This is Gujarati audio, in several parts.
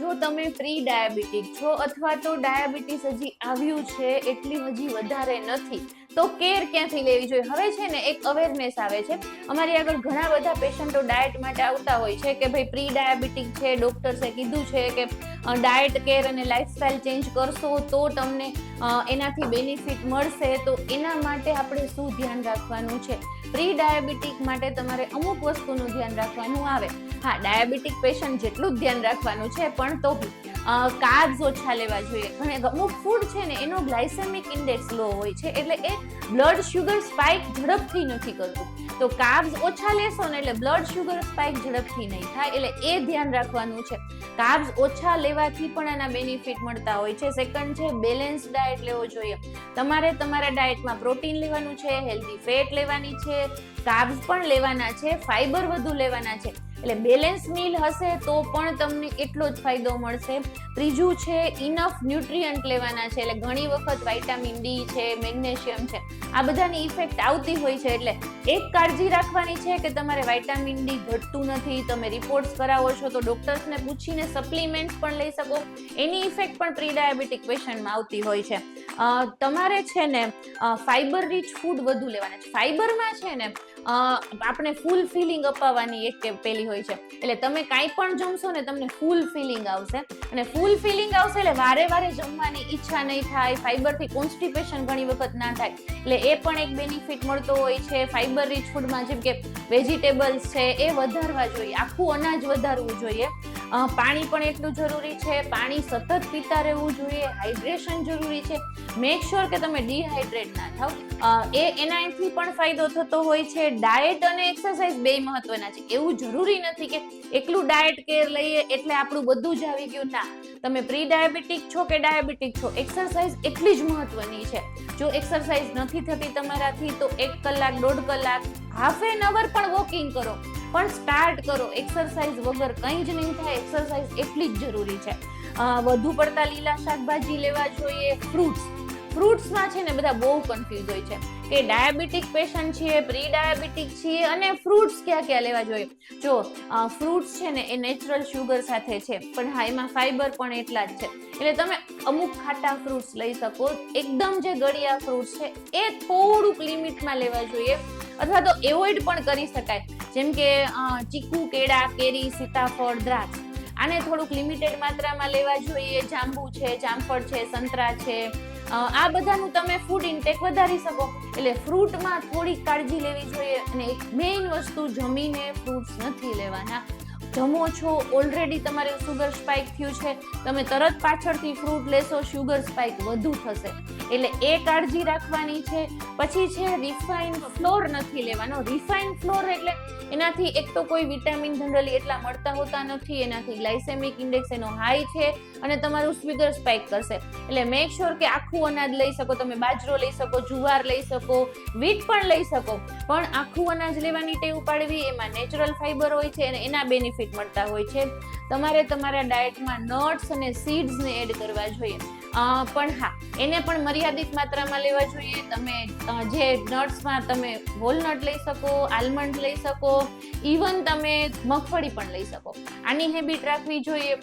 જો તમે પ્રી ડાયાબિટીક છો અથવા તો ડાયાબિટીસ હજી આવ્યું છે એટલી હજી વધારે નથી તો કેર ક્યાંથી લેવી જોઈએ? હવે છે ને એક અવેરનેસ આવે છે. અમારી આગળ ઘણા બધા પેશન્ટો ડાયટ માટે આવતા હોય છે કે ભાઈ પ્રી ડાયાબિટીક છે, ડોક્ટર્સે કીધું છે કે ડાયટ કેર અને લાઇફસ્ટાઇલ ચેન્જ કરશો તો તમને એનાથી બેનિફિટ મળશે. તો એના માટે આપણે શું ધ્યાન રાખવાનું છે? પ્રી ડાયાબિટીક માટે તમારે અમુક વસ્તુનું ધ્યાન રાખવાનું આવે. હા, ડાયાબિટીક પેશન્ટ જેટલું જ ધ્યાન રાખવાનું છે, પણ તો કાર્બ્સ ઓછા લેવા જોઈએ. અમુક ફૂડ છે ને એનો ગ્લાયસેમિક ઇન્ડેક્સ લો હોય છે, એટલે એ બ્લડ શુગર સ્પાઇક ઝડપથી નથી કરતું. તો કાર્બ્સ ઓછા લેશો ને એટલે બ્લડ શુગર સ્પાઇક ઝડપથી નહીં થાય, એટલે એ ધ્યાન રાખવાનું છે. કાર્બ્સ ઓછા લેવાથી પણ આના બેનિફિટ મળતા હોય છે. સેકન્ડ છે બેલેન્સ ડાયટ લેવો જોઈએ. તમારે તમારા ડાયટમાં પ્રોટીન લેવાનું છે, હેલ્ધી ફેટ લેવાની છે, કાર્બ્સ પણ લેવાના છે, ફાઈબર વધુ લેવાના છે. એટલે બેલેન્સ મીલ હશે તો પણ તમને એટલો જ ફાયદો મળશે. ત્રીજું છે ઇનફ ન્યુટ્રિયન્ટ લેવાના છે. એટલે ઘણી વખત વાઇટામિન ડી છે, મેગ્નેશિયમ છે, આ બધાની ઇફેક્ટ આવતી હોય છે. એટલે એક કાળજી રાખવાની છે કે તમારે વાઇટામિન ડી ઘટતું નથી. તમે રિપોર્ટ્સ કરાવો છો તો ડોક્ટર્સને પૂછીને સપ્લિમેન્ટ પણ લઈ શકો. એની ઇફેક્ટ પણ પ્રી ડાયાબિટીક પેશન્ટમાં આવતી હોય છે. તમારે છે ને ફાઈબર રીચ ફૂડ વધુ લેવાના છે. ફાઈબરમાં છે ને આપણે ફૂલ ફિલિંગ અપાવવાની એક પેલી હોય છે. એટલે તમે કાંઈ પણ જમશો ને તમને ફૂલ ફિલિંગ આવશે, અને ફૂલ ફિલિંગ આવશે એટલે વારે વારે જમવાની ઈચ્છા નહીં થાય. ફાઈબરથી કોન્સ્ટિપેશન ઘણી વખત ના થાય, એટલે એ પણ એક બેનિફિટ મળતો હોય છે. ફાઈબર રીચ ફૂડમાં જેમ કે વેજીટેબલ્સ છે એ વધારવા જોઈએ, આખું અનાજ વધારવું જોઈએ. પાણી પણ એટલું જરૂરી છે. પાણી સતત પીતા રહેવું જોઈએ. હાઇડ્રેશન જરૂરી છે. મેક શ્યોર કે તમે ડિહાઇડ્રેટ ના થાવ. એનાથી પણ ફાયદો થતો હોય છે. ડાયટ અને એક્સરસાઇઝ બે મહત્વના છે. એવું જરૂરી નથી કે એકલું ડાયટ કેર લઈએ એટલે આપણું બધું જ આવી ગયું. ના, તમે પ્રી ડાયાબિટીક છો કે ડાયાબિટીક છો, એક્સરસાઇઝ એટલી જ મહત્વની છે. જો એક્સરસાઇઝ નથી થતી તમારાથી તો 1 કલાક 1.5 કલાક હાફ એન અવર પણ વોકિંગ કરો, પણ સ્ટાર્ટ કરો. એક્સરસાઇઝ વગર કંઈ જ નહીં થાય. એક્સરસાઇઝ એટલી જ જરૂરી છે. વધુ પડતા લીલા શાકભાજી લેવા જોઈએ. ફ્રૂટ્સમાં છે ને બધા બહુ કન્ફ્યુઝ હોય છે કે ડાયાબિટીક પેશન્ટ છીએ, પ્રી ડાયાબિટીક છીએ અને ફ્રૂટ્સ ક્યાં ક્યાં લેવા જોઈએ. જો ફ્રૂટ્સ છે ને એ નેચરલ શુગર સાથે છે, પણ હા એમાં ફાઈબર પણ એટલા જ છે. એટલે તમે અમુક ખાટા ફ્રૂટ્સ લઈ શકો. એકદમ જે ગળિયા ફ્રૂટ્સ છે એ થોડુંક લિમિટમાં લેવા જોઈએ, અથવા તો એવોઇડ પણ કરી શકાય. જેમ કે ચીકુ, કેળા, કેરી, સીતાફળ, દ્રાક્ષ, આને થોડુંક લિમિટેડ માત્રામાં લેવા જોઈએ. જાંબુ છે, જામફળ છે, સંતરા છે, આ બધાનું તમે ફૂડ ઇન્ટેક વધારી શકો. એટલે ફ્રૂટમાં થોડી કાળજી લેવી જોઈએ. અને એક મેઇન વસ્તુ, જમીને ફ્રૂટ્સ નથી લેવાના. જમો છો, ઓલરેડી તમારે શુગર સ્પાઇક થયું છે, તમે તરત પાછળથી ફ્રૂટ લેશો, શુગર સ્પાઇક વધુ થશે. એટલે એ કાળજી રાખવાની છે. પછી છે રિફાઇન્ડ ફ્લોર નથી લેવાનો. રિફાઇન્ડ ફ્લોર એટલે એનાથી એક તો કોઈ વિટામિન જનરલી એટલા મળતા હોતા નથી, એનાથી ગ્લાયસેમિક ઇન્ડેક્સ એનો હાઈ છે અને તમારું શુગર સ્પાઇક કરશે. એટલે મેક શ્યોર કે આખું અનાજ લઈ શકો. તમે બાજરો લઈ શકો, જુવાર લઈ શકો, વીટ પણ લઈ શકો, પણ આખું અનાજ લેવાની ટેવ પાડવી. એમાં નેચરલ ફાઈબર હોય છે અને એના બેનિફિટ મળતા હોય છે. તમારે તમારા ડાયટમાં નટ્સ અને સીડ્સને એડ કરવા જોઈએ, પણ હા એને પણ મર્યાદિત માત્રામાં લેવા જોઈએ. તમે જે નટ્સમાં તમે વોલનટ લઈ શકો, આલમંડ લઈ શકો, ઇવન તમે મગફળી પણ લઈ શકો. આની હેબિટ રાખવી જોઈએ.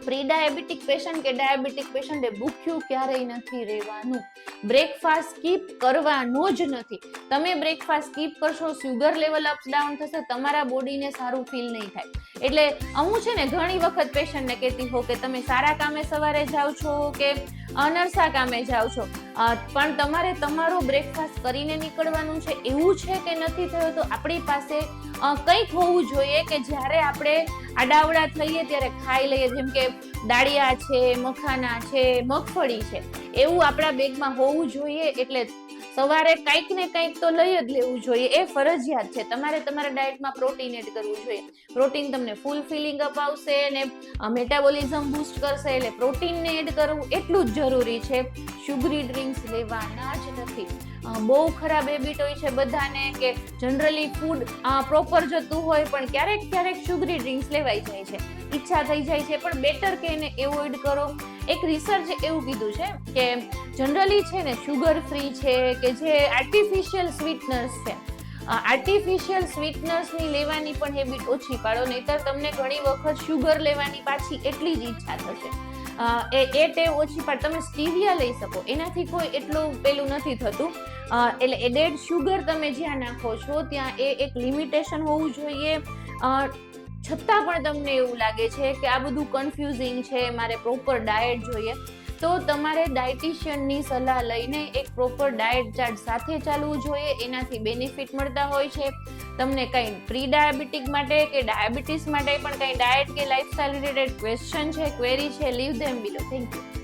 પ્રી ડાયાબિટીક પેશન્ટ કે ડાયાબિટીક પેશન્ટે ભૂખ્યું ક્યારેય નથી રહેવાનું. બ્રેકફાસ્ટ સ્કીપ કરવાનો જ નથી. તમે બ્રેકફાસ્ટ સ્કીપ કરશો, શુગર લેવલ અપ ડાઉન થશે, તમારા બોડીને સારું ફીલ નહીં થાય. એટલે હું છે ને ઘણી વખત પેશન્ટને કહેતી હોઉં કે તમે સારા કામે સવારે જાઓ છો કે નરસા કામે જાઓ છો, પણ તમારે તમારો બ્રેકફાસ્ટ કરીને નીકળવાનું છે. એવું છે કે નથી થયું તો આપણી પાસે કંઈક હોવું જોઈએ કે જ્યારે આપણે આડાવડા થઈએ ત્યારે ખાઈ લઈએ. જેમ કે દાળિયા છે, મખાના છે, મગફળી છે, એવું આપણા બેગમાં હોવું જોઈએ. એટલે સવારે કંઈક ને કંઈક તો લઈ જ લેવું જોઈએ. એ ફરજિયાત છે. તમારે તમારા ડાયટમાં પ્રોટીન એડ કરવું જોઈએ. પ્રોટીન તમને ફૂલ ફિલિંગ અપાવશે અને મેટાબોલિઝમ બૂસ્ટ કરશે. એટલે પ્રોટીનને એડ કરવું એટલું જ જરૂરી છે. શુગરી ડ્રિંક્સ લેવાના જ નથી. બહુ ખરાબ હેબિટ હોય છે બધાને કે જનરલી ફૂડ પ્રોપર જતું હોય પણ ક્યારેક ક્યારેક શુગરી ડ્રિંક્સ લેવાઈ જાય છે, ઈચ્છા થઈ જાય છે, પણ બેટર કે એને એવોઇડ કરો. એક રિસર્ચે એવું કીધું છે કે જનરલી છે ને શુગર ફ્રી છે કે જે આર્ટિફિશિયલ સ્વીટનર્સ છે આર્ટિફિશિયલ સ્વીટનર્સની લેવાની પણ હેબિટ ઓછી પાડો, નહીતર તમને ઘણી વખત શુગર લેવાની પાછી એટલી જ ઈચ્છા થશે. એ ટેવ ઓછી પાડ. તમે સ્ટીવિયા લઈ શકો, એનાથી કોઈ એટલું પેલું નથી થતું. એટલે એડેડ શુગર તમે જ્યાં નાખો છો ત્યાં એ એક લિમિટેશન હોવું જોઈએ. છતાં પણ તમને એવું લાગે છે કે આ બધું કન્ફ્યુઝિંગ છે, મારે પ્રોપર ડાયટ જોઈએ, તો તમારે ડાયટિશિયનની સલાહ લઈને એક પ્રોપર ડાયટ ચાર્ટ સાથે ચાલવું જોઈએ. એનાથી બેનિફિટ મળતા હોય છે. તમને કંઈ પ્રી ડાયાબિટીક માટે કે ડાયાબિટીસ માટે પણ કંઈ ડાયટ કે લાઇફસ્ટાઇલ રિલેટેડ ક્વેશ્ચન છે, ક્વેરી છે, leave them below. Thank you.